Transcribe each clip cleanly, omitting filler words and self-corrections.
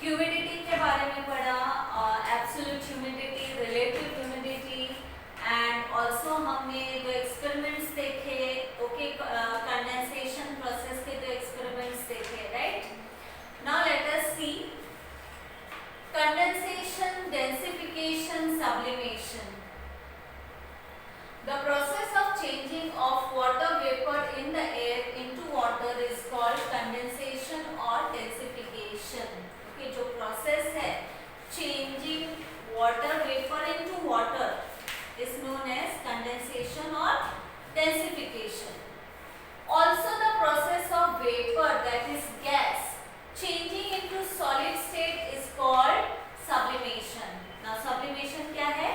Humidity के बारे में पढ़ा, absolute humidity, relative humidity, and also हमने जो एक्सपेरिमेंट्स देखे, ओके, कंडेंसेशन प्रोसेस के जो एक्सपेरिमेंट्स देखे, right. Now let us C condensation, densification, sublimation. The process of changing of water vapor in the air into water is called condensation or densification. Okay, जो process है changing water vapor into water is known as condensation or densification. Also the process of vapor, that is gas, changing into solid state is called sublimation. Now sublimation क्या है?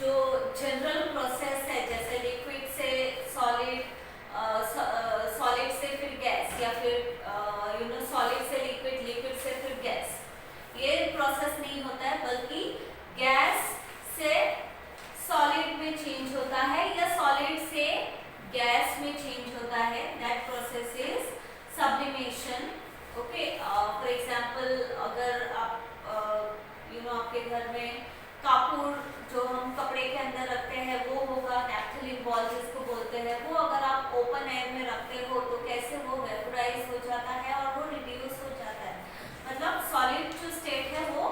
जो general process है, जैसे liquid से solid, solid से फिर gas, या फिर सॉलिड से लिक्विड, लिक्विड से फिर गैस, ये प्रोसेस नहीं होता है, बल्कि गैस से सॉलिड में चेंज होता है या सॉलिड से गैस में चेंज होता है. That process is sublimation. Okay, for example अगर आप आपके घर में कापूर जो हम कपड़े के अंदर रखते हैं वो होगा, नैप्थलीन बॉल जिसको बोलते हैं, वो अगर आप ओपन एयर में रखते हो तो कैसे वो वेपोराइज हो जाता है और वो रिड्यूस हो जाता है. मतलब सॉलिड जो स्टेट है वो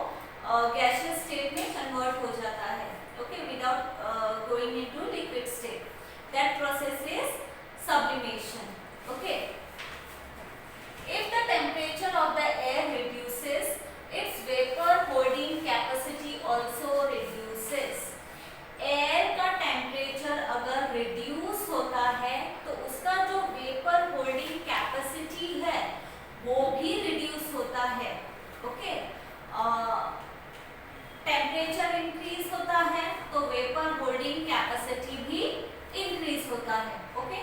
गैसियस स्टेट में कन्वर्ट हो जाता है, okay, without going into liquid state. That process is sublimation. Okay, if the temperature of the air reduces, its vapor holding capacity also reduces. Air का टेम्परेचर अगर reduce होता है तो उसका जो वेपर होल्डिंग कैपेसिटी है वो भी रिड्यूस होता है. ओके, टेम्परेचर इंक्रीज होता है तो वेपर होल्डिंग कैपेसिटी भी इंक्रीज होता है. Okay,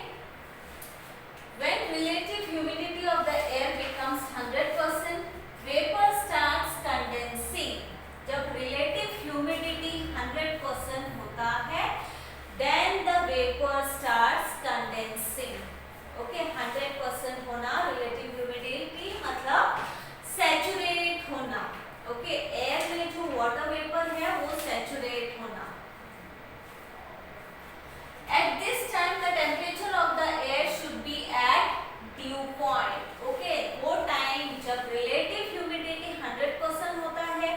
when relative humidity of the air becomes 100%, vapor starts condensing. जब relative humidity 100% होता है, then the vapor starts condensing. Okay, 100% होना, relative humidity मतलब saturate होना. Okay, air में जो water vapor है वो saturate होना. At this time the temperature of the air should be at dew point. Okay, वो टाइम जब relative humidity 100% होता है,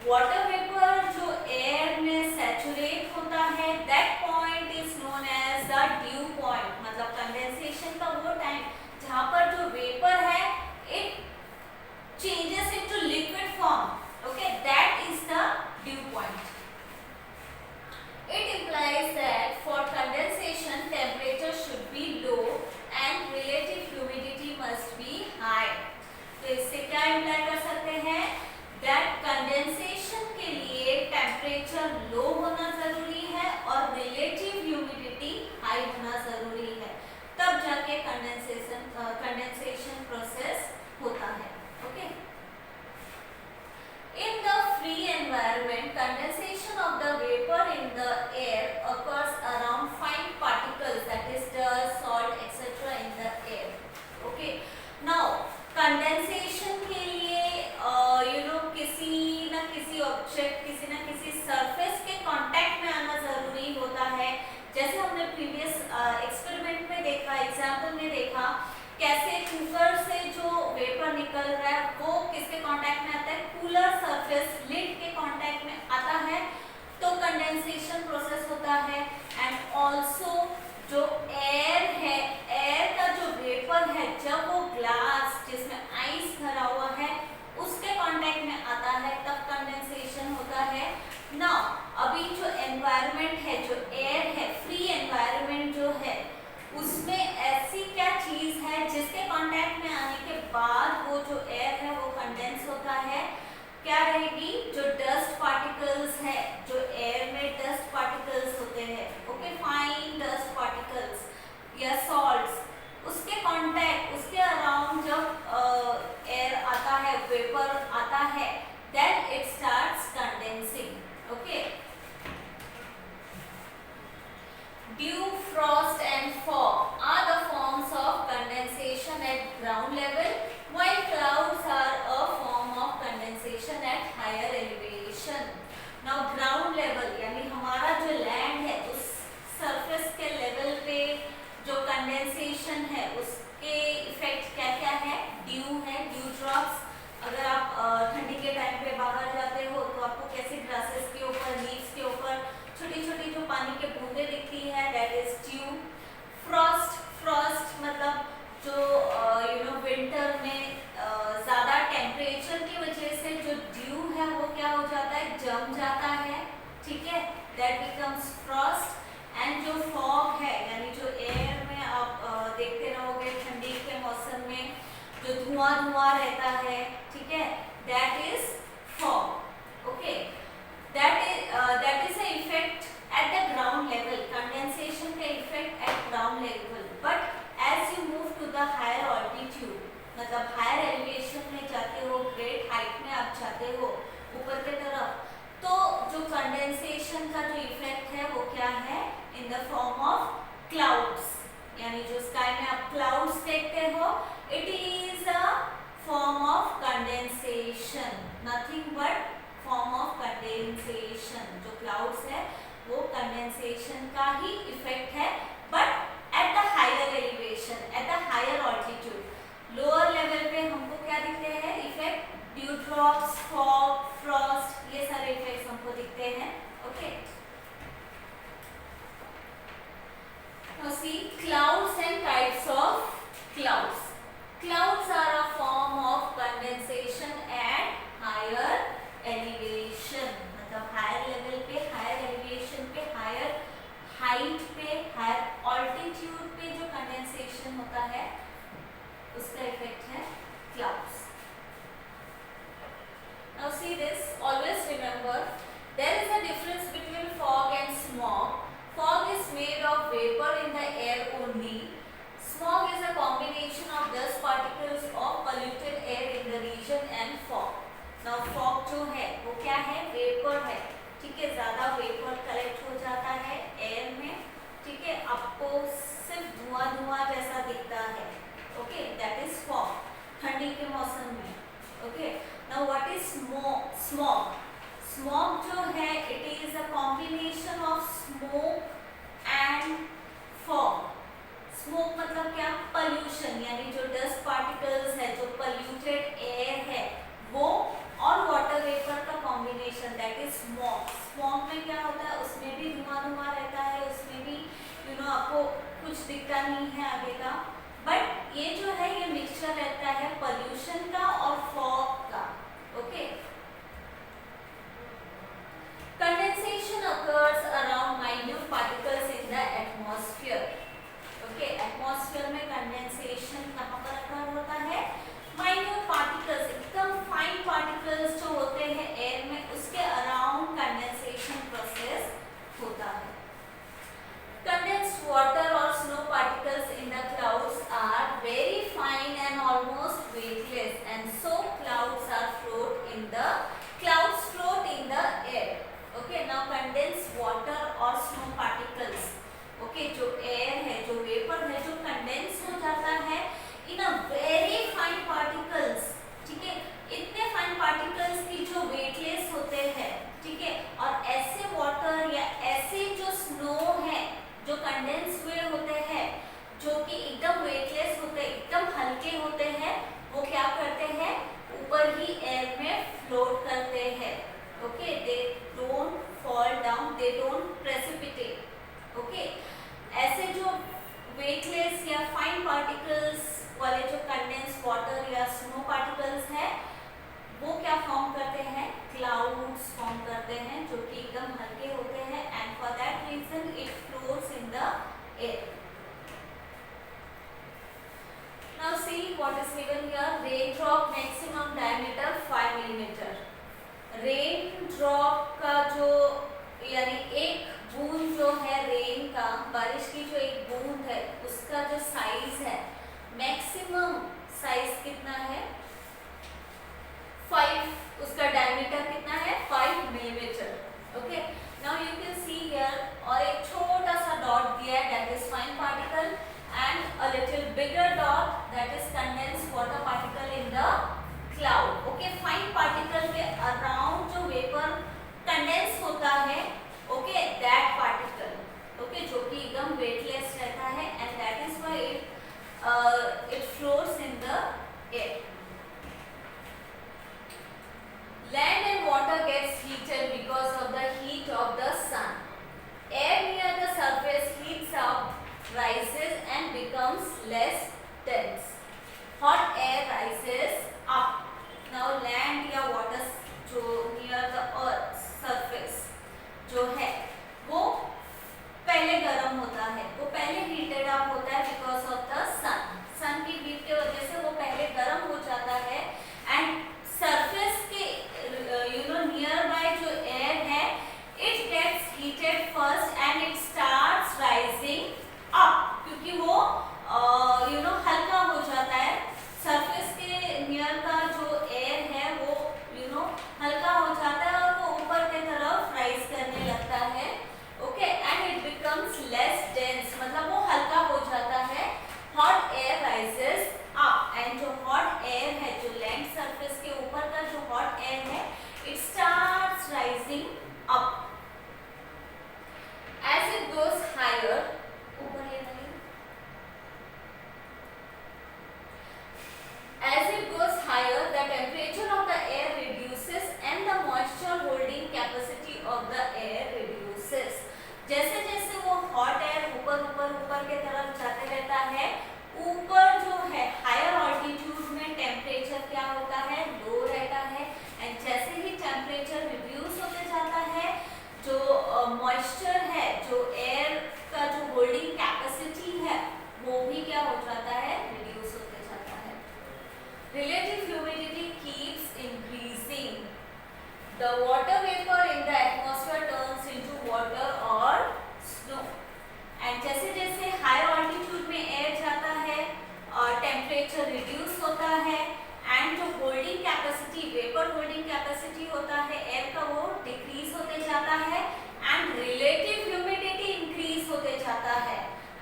water vapor जो air में saturate होता है, that point is known as the dew point. मतलब condensation का वो टाइम जहाँ पर जो vapor है it changes into liquid form. Okay, that is the dew point. It implies that for condensation temperature should be low and relative humidity must be high. तो इससे क्या imply कर सकते हैं? That condensation के लिए temperature low होना जरूरी है और relative humidity high होना जरूरी है, तब जाके condensation process होता है. Okay? In the free environment, condensation of the vapor in the air occurs around fine particles, that is dust, salt, etc. in the air. Okay. Now, condensation के लिए किसी ना किसी ऑब्जेक्ट, किसी ना किसी सरफेस के कांटेक्ट में आना जरूरी होता है. जैसे हमने प्रीवियस एक्सपेरिमेंट में देखा, एग्जाम्पल में देखा, कैसे कुकर से जो वेपर निकल रहा है वो किसके कांटेक्ट में आता है? कूलर सरफेस लिड के कांटेक्ट में आता है. कंडेंसेशन है उसके इफेक्ट क्या क्या है? ड्यू है, ड्यू ड्रॉप्स। अगर आप ठंडी के टाइम पे बाहर जाते हो तो आपको कैसे ग्रासेस के ऊपर, लीव्स के ऊपर छोटी छोटी जो पानी के बूंदे दिखती है, that is due. Frost, Frost मतलब जो विंटर में ज्यादा टेम्परेचर की वजह से जो ड्यू है वो क्या हो जाता है? जम जाता है, ठीक है, दैट बिकम्स फ्रॉस्ट। एंड जो फॉग है यानी जो एयर में आप देखते रहोगे ठंडी के मौसम में जो धुआं धुआं रहता है, ठीक है, that is fog. Okay, that is a effect at the ground level, condensation का effect at ground level. But as you move to the higher altitude, मतलब हायर एलिवेशन में जाते हो, ग्रेट हाइट में आप जाते हो ऊपर की तरफ, तो जो कंडेंसेशन का जो इफेक्ट है वो क्या है? In the form of clouds, यानी जो स्काई में आप क्लाउड्स देखते हो, it is a form of condensation, nothing but form of condensation. जो क्लाउड्स है वो कंडेंसेशन का ही इफेक्ट है, but at the higher elevation, at the higher altitude. Lower level पे हमको क्या दिखते हैं effect? Dew drops, fog, frost, ये सारे इफेक्ट्स हमको दिखते हैं। Okay, now see clouds and types of clouds. Clouds are a form of condensation at higher elevation, मतलब higher level पे, higher elevation पे, higher height पे, higher altitude पे जो condensation होता है उसका इफेक्ट है clouds. Now see this, always remember there is a difference between fog and smog. Fog is made of vapor in the air only. Smog is a combination of dust particles of polluted air in the region and fog. Now fog जो है वो क्या है? Vapour है, ठीक है, ज्यादा vapour collect हो जाता है एयर में, ठीक है, आपको सिर्फ धुआं धुआं जैसा दिखता है। ओके, दैट इज फॉग, ठंडी के मौसम में। Okay, now what is smog? Smog जो है it is a combination of smoke and fog. Smoke मतलब क्या? पॉल्यूशन, यानी जो डस्ट पार्टिकल्स है, जो पोल्यूटेड एयर है वो, और वाटर वेपर का combination, that is smog. Smog में क्या होता है? उसमें भी धुआं धुआं रहता है, उसमें भी आपको कुछ दिखता नहीं है आगे का, बट ये जो है ये मिक्सचर रहता है पोल्यूशन का और फॉग का। Okay, condensation occurs around minute particles in the atmosphere. Okay, atmosphere में condensation कहाँ पर occur होता है? minute particles, एकदम fine particles जो होते हैं air में, उसके around condensation process होता है। Condensed water or snow particles in the clouds are very fine and almost weightless, and so clouds float in the air. Okay, now condensed water or snow particles, okay, जो air है, जो vapor है, जो condense हो जाता है in a very fine particles, ठीक है, इतने fine particles की जो weightless होते हैं, ठीक है, और ऐसे water या ऐसे जो snow है जो condense हुए होते हैं, जो कि एकदम weightless होते हैं, एकदम हल्के होते हैं, वो क्या करते हैं? ऊपर ही air में float करते हैं। Okay, they don't fall down, they don't precipitate. Okay, ऐसे जो weightless या fine particles वाले जो condensed water या snow particles है, वो क्या form करते हैं? Clouds form करते हैं, जो कि एकदम हल्के होते हैं, and for that reason it floats in the air. Now see what is given here. Raindrop maximum diameter 5 millimeter. Rain drop का जो, यानी एक बूंद जो है रेन का, बारिश की जो एक बूंद है उसका जो साइज है, मैक्सिमम साइज कितना है? 5, उसका डायमीटर कितना है? 5 millimetre. Okay, now you can see here, और एक छोटा सा डॉट दिया है, that is fine particle, and a little bigger dot, that is condensed water particle in the cloud. Okay, fine particle के अराउंड जो वेपर कंडेंस होता जैसे जैसे वो हॉट एयर ऊपर ऊपर ऊपर के तरफ जाते रहता है, ऊपर जो है हायर ऑल्टीट्यूड में टेम्परेचर क्या होता है, लो रहता है। एंड जैसे ही टेम्परेचर रिड्यूस होते जाता है, जो मॉइस्चर है, जो एयर का जो होल्डिंग कैपेसिटी है, वो भी क्या हो जाता है, रिड्यूस होते जाता है। Relative humidity keeps increasing, the water vapour in the atmosphere turns into water और स्नो। एंड जैसे जैसे हायर ऑल्टीट्यूड में एयर जाता है और टेम्परेचर रिड्यूस होता है, एंड जो holding capacity, vapour holding capacity होता है एयर का, वो डिक्रीज होते जाता है, एंड रिलेटिव ह्यूमिडिटी इंक्रीज होते जाता है।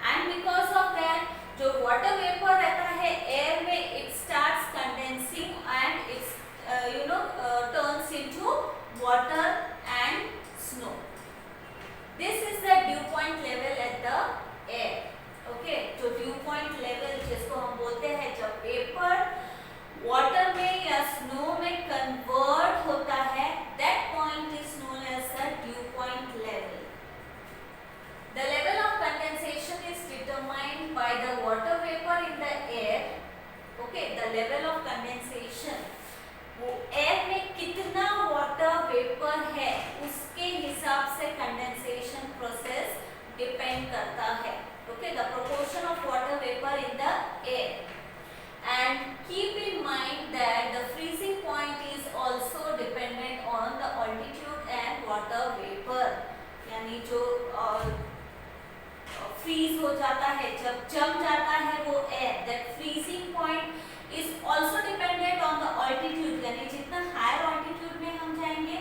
एंड बिकॉज ऑफ दैट जो वाटर वेपर रहता है एयर में, it starts condensing and it's turns into water and snow. This is the dew point level at the air. Okay, जो dew point level जिसको हम बोलते हैं जब वेपर वाटर में या स्नो में कन्वर्ट होता है, that point is known as the dew point level. The level of condensation is determined by the water vapor in the air. Okay, the level of condensation, वो air में कितना water vapour है उसके हिसाब से condensation process depend करता है। Okay, the proportion of water vapour in the air. And keep in mind that the freezing point is also dependent on the altitude and water vapour, यानी जो freeze हो जाता है, जब जम जाता है वो air, that freezing point is also dependent on the altitude, यानी जितना higher altitude में हम जाएंगे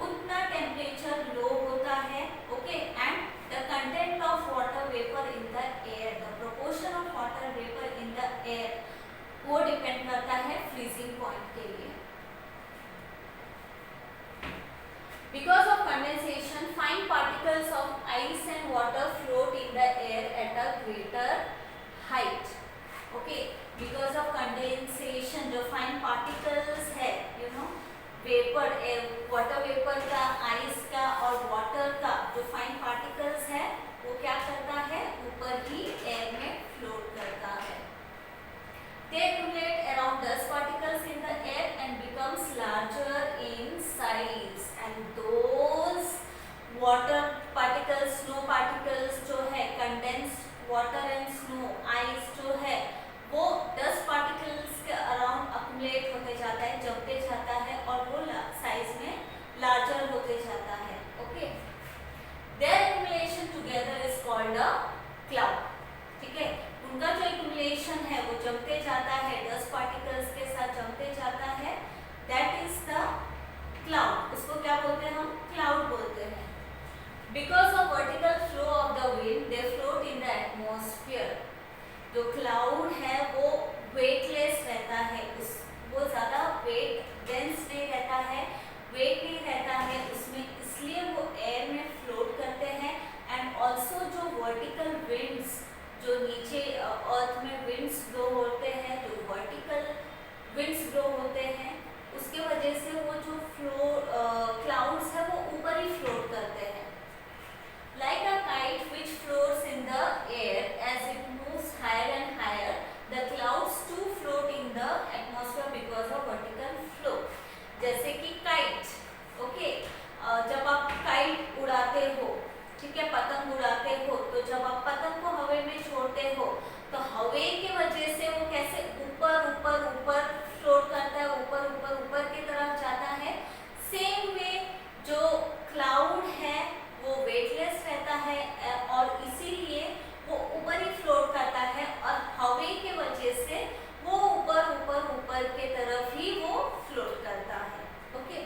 उतना टेम्परेचर लो होता है। Okay, and the content of water vapor in the air, the proportion of water vapor in the air, वो depend करता है फ्रीजिंग पॉइंट के लिए। Because of condensation, fine particles of ice and water float in the air at a greater height. Okay, because of condensation जो fine particles है, vapour, water vapour का, ice का और वाटर का जो फाइन पार्टिकल्स है, वो क्या करता है, ऊपर ही एयर में फ्लोट करता है। They accumulate around 10 particles in the air and becomes larger in size, and those water particles, snow particles जो है, condensed water and snow, ice जो है, वो 10 पार्टिकल्स के अराउंड अक्यूमुलेट होते जाता है, जमते जाता है और वो साइज में लार्जर होते जाता है। Okay, their accumulation together is called a cloud. ठीक है, उनका जो एक्यूमुलेशन है वो जमते जाता है, 10 पार्टिकल्स के साथ जमते जाता है, दैट इज द क्लाउड। उसको क्या बोलते हैं हम, क्लाउड बोलते हैं। Because of vertical flow of the wind they float in the atmosphere. जो क्लाउड है वो वेटलेस रहता है, वो ज़्यादा वेट डेंस नहीं रहता है, वेट नहीं रहता है उसमें, इसलिए वो एयर में फ्लोट करते हैं। एंड ऑल्सो जो वर्टिकल विंड्स, जो नीचे अर्थ में विंड्स ब्लो होते हैं, जो वर्टिकल विंड्स ब्लो होते हैं, उसके वजह से वो जो क्लाउड्स है वो ऊपर ही फ्लोट करते हैं। Like a kite which floats in the air, as it moves higher and higher, the clouds too float in the atmosphere because of vertical flow. जैसे कि kite, okay, जब आप kite उड़ाते हो, ठीक है, पतंग उड़ाते हो, तो जब आप पतंग को हवा में छोड़ते हो तो हवा की वजह से वो कैसे ऊपर ऊपर ऊपर फ्लोट करता है, ऊपर ऊपर ऊपर की तरफ जाता है। सेम वे जो क्लाउड है वो वेटलेस रहता है और इसीलिए वो ऊपर ही फ्लोट करता है, और हवा की वजह से वो ऊपर ऊपर ऊपर के तरफ ही वो फ्लोट करता है। Okay,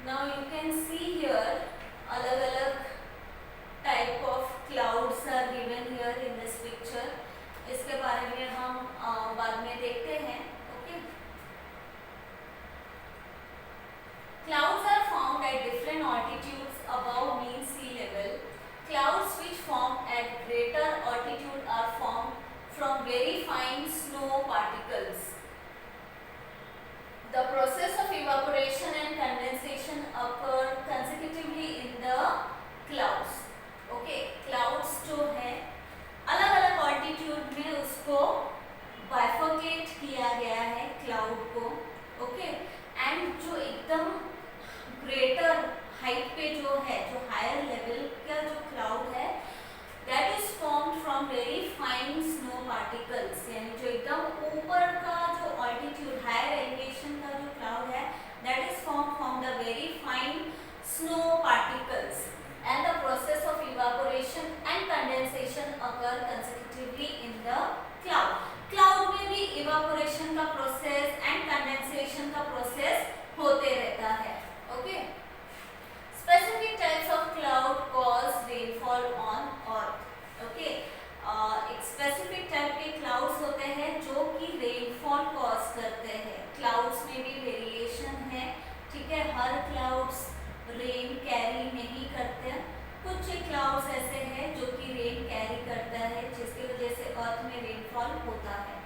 now you can see here अलग अलग type of clouds are given here in this picture. इसके बारे में हम बाद में देखते हैं। Clouds are formed at different altitudes above mean sea level. Clouds which form at greater altitude are formed from very fine snow particles. The process of evaporation and condensation occur height पे जो है, जो higher level का जो cloud है, that is formed from very fine snow particles, यानी जो एकदम ऊपर का जो ऑल्टीट्यूड हायर एलिवेशन का जो क्लाउड है, that is formed from the very fine snow particles, and the process of evaporation and condensation occur consecutively in the cloud. Cloud में भी evaporation का process and condensation का process होते रहता है. Okay. Specific types of cloud cause rainfall on earth. Okay. एक specific type के clouds होते हैं जो कि rainfall cause करते हैं. Clouds में भी variation है, ठीक है. हर clouds रेन कैरी नहीं करते, कुछ क्लाउड्स ऐसे हैं जो कि रेन कैरी करता है, जिसकी वजह से अर्थ में रेनफॉल होता है.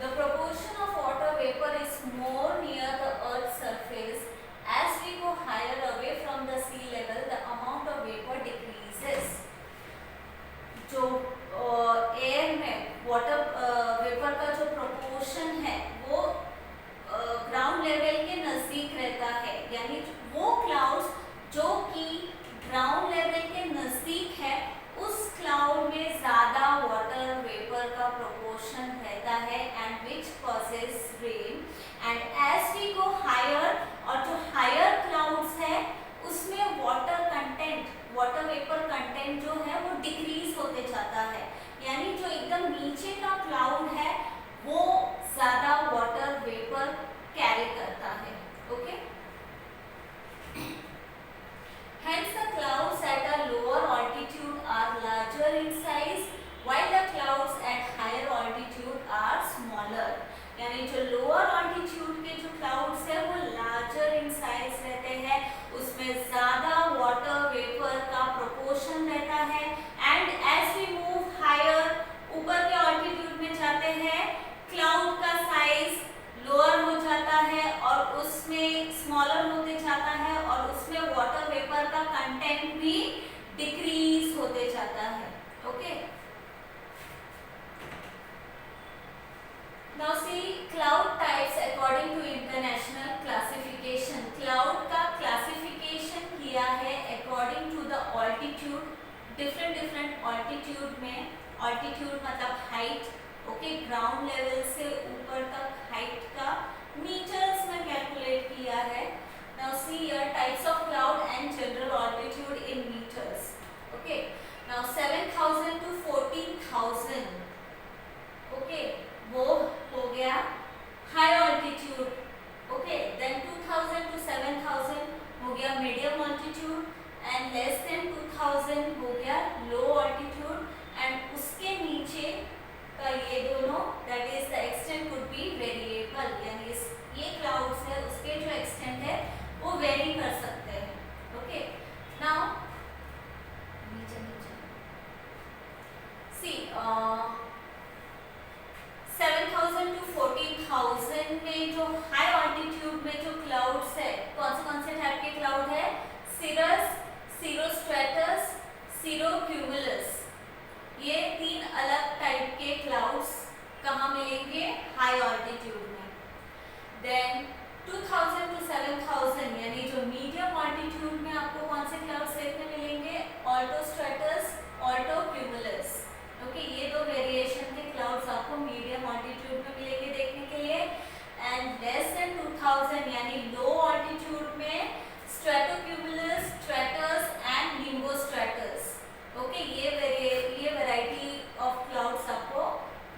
The proportion of water vapour is more near the earth surface. As we go higher away from the sea level, the amount of vapour decreases. जो एयर में वाटर वेपर का जो प्रोपोर्शन है वो ग्राउंड लेवल के नजदीक रहता है, यानी वो क्लाउड्स जो कि ग्राउंड लेवल के नजदीक है, उस क्लाउड में ज्यादा वाटर वेपर का प्रोपोर्शन रहता है, and which causes rain. And as we go higher, और जो हायर क्लाउड्स है उसमें water content, water vapour content जो है वो डिक्रीज होते जाता है, यानी जो एकदम नीचे का क्लाउड है वो ज्यादा वाटर वेपर कैरी करता है. Okay. Hence the clouds at a lower altitude are larger in size, while the clouds at higher altitude are smaller. यानी जो lower altitude के जो clouds है वो larger in size रहते हैं, उसमें ज़्यादा water vapor का proportion रहता है, and as we move higher, ऊपर के altitude में जाते हैं, cloud का size lower हो जाता है और उसमें smaller होते जाता है, और उसमें water vapor का कंटेंट भी डिक्रीज होते जाता है. Okay. Now see cloud types according to international classification. Cloud का क्लासिफिकेशन किया है according to the altitude, different altitude में. ऑल्टीट्यूड मतलब हाइट. ओके. ग्राउंड लेवल से ऊपर तक हाइट का मीटर्स में कैलकुलेट किया है. Now see here types of cloud and general altitude in meters. Okay. Now 7,000 to 14,000. Okay. वो हो गया high altitude. Okay. Then 2,000 to 7,000 हो गया medium altitude, and less than 2,000 हो गया low altitude, and उसके नीचे का ये दोनों that is the extent could be variable, यानी ये clouds है उसके जो extent है वो वेरी कर सकते हैं. ओके. नाउ नीचे सी 7,000 टू 14,000 में जो हाई ऑल्टीट्यूड में जो क्लाउड्स है, कौन से टाइप के क्लाउड है? सिरस, सीरोस्ट्रेटस, सीरोक्यूमुलस. ये तीन अलग टाइप के क्लाउड्स कहाँ मिलेंगे? हाई ऑल्टीट्यूड में. देन 2,000 टू 7,000 यानी जो मीडियम ऑल्टीट्यूड में आपको कौन से क्लाउड्स देखने मिलेंगे? ऑल्टोस्ट्रेटस, ऑल्टोक्यूमुलस. ओके. ये दो वेरिएशन के क्लाउड्स आपको मीडियम ऑल्टीट्यूड में मिलेंगे देखने के लिए. एंड लेस देन 2,000 यानी लो ऑल्टीट्यूड में स्ट्रेटोक्यूमुलस, स्ट्रेटस एंड निम्बोस्ट्रेटस. ओके. ये वैरायटी ऑफ क्लाउड्स आपको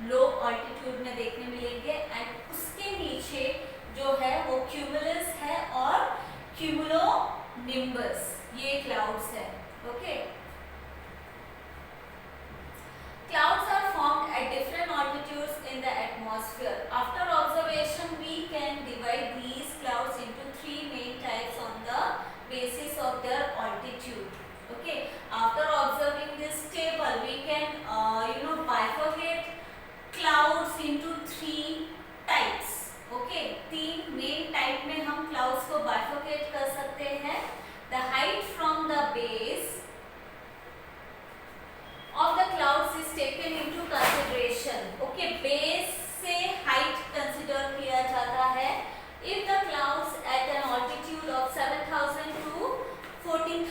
लो ऑल्टीट्यूड में देखने मिलेंगे. एंड उसके नीचे जो है वो क्यूमुलस है और क्यूमुलोनिम्बस, ये क्लाउड्स है. Okay. Clouds are formed at different altitudes in the atmosphere. After observation, we can divide these clouds into three main types on the basis of their altitude. Okay. After observing this table, we can bifurcate clouds into three types. Okay. तीन main type में हम clouds को bifurcate कर सकते हैं. The height from the base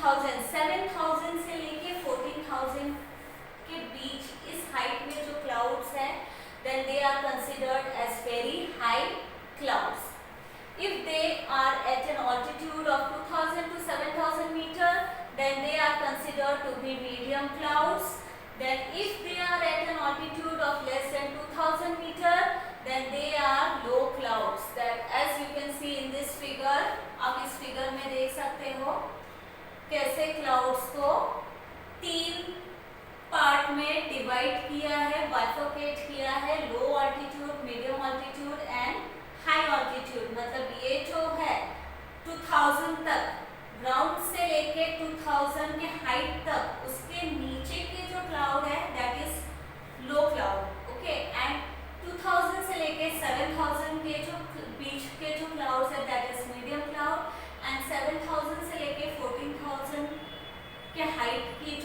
2000 7000 से लेके 14000 के बीच इस हाइट में जो क्लाउड्स हैं, then they are considered as very high clouds. If they are at an altitude of 2000 to 7000 meter, then they are considered to be medium clouds. Then if they are at an altitude of less than 2000 meter, then they are low clouds. That as you can see in this figure, आप इस figure में देख सकते हो कैसे clouds को 3 part में divide किया है, बाइफरकेट किया है, low altitude, medium altitude and high altitude. मतलब ये जो है 2000 तक, ग्राउंड से लेके 2000 के हाइट तक, उसके नीचे के जो क्लाउड है that is low cloud. Okay, and 2000 से लेके 7000 के जो बीच के जो क्लाउड्स है that is medium cloud, and 7000 से लेके 14000 के हाइट की